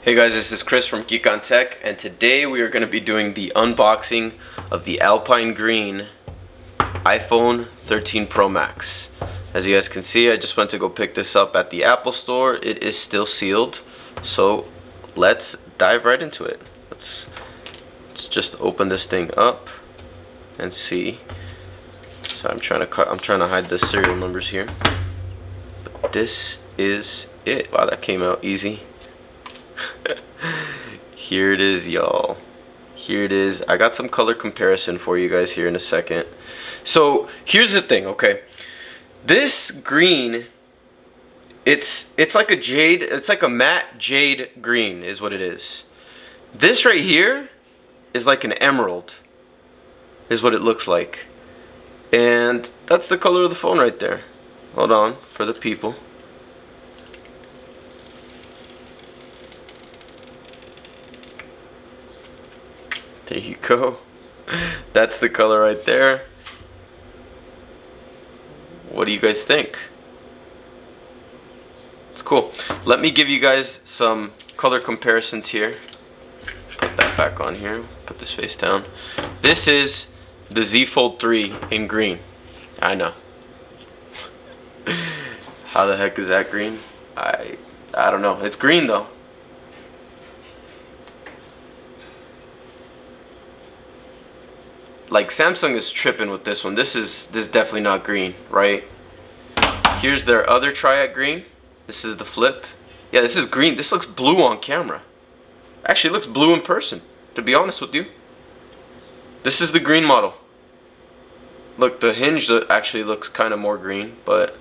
Hey guys, this is Chris from Geek on Tech, and today we are going to be doing the unboxing of the Alpine Green iPhone 13 Pro Max. As you guys can see, I just went to go pick this up at the Apple Store. It is still sealed, so let's dive right into it. Let's just open this thing up and see. So I'm trying to hide the serial numbers here. But this is it. Wow, that came out easy. Here it is, y'all. Here it is. I got some color comparison for you guys here in a second. So here's the thing, okay? This green, it's like a jade, it's like a matte jade green is what it is. This right here is like an emerald, is what it looks like. And that's the color of the phone right there. Hold on for the people. There you go. That's the color right there. What do you guys think? It's cool. Let me give you guys some color comparisons here. Put that back on here. Put this face down. This is the Z Fold 3 in green. I know. How the heck is that green? I don't know. It's green though. Like Samsung is tripping with this one. This is definitely not green, right? Here's their other Triad green. This is the flip. Yeah, this is green. This looks blue on camera. Actually, it looks blue in person, to be honest with you. This is the green model. Look, the hinge actually looks kind of more green, but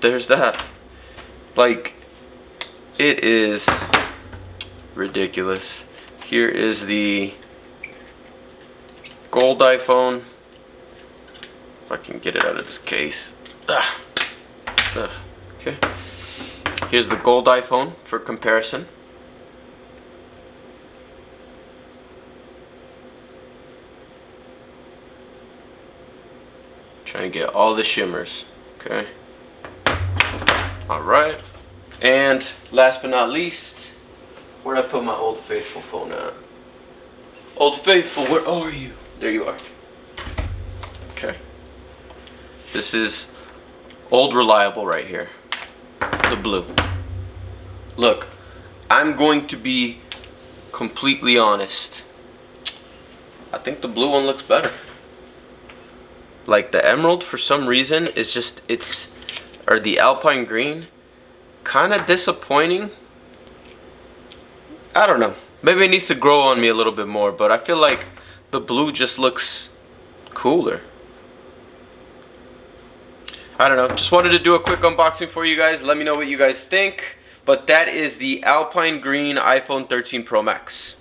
there's that. Like, it is ridiculous. Here is the gold iPhone. If I can get it out of this case. Okay. Here's the gold iPhone for comparison. Trying to get all the shimmers. Okay. Alright. And last but not least, where'd I put my Old Faithful phone at? Old Faithful, where are you? There you are. Okay. This is Old Reliable right here. The blue. Look, I'm going to be completely honest. I think the blue one looks better. Like the emerald for some reason is just, or the Alpine green, kind of disappointing. I don't know. Maybe it needs to grow on me a little bit more, but I feel like the blue just looks cooler. I don't know. Just wanted to do a quick unboxing for you guys. Let me know what you guys think. But that is the Alpine Green iPhone 13 Pro Max.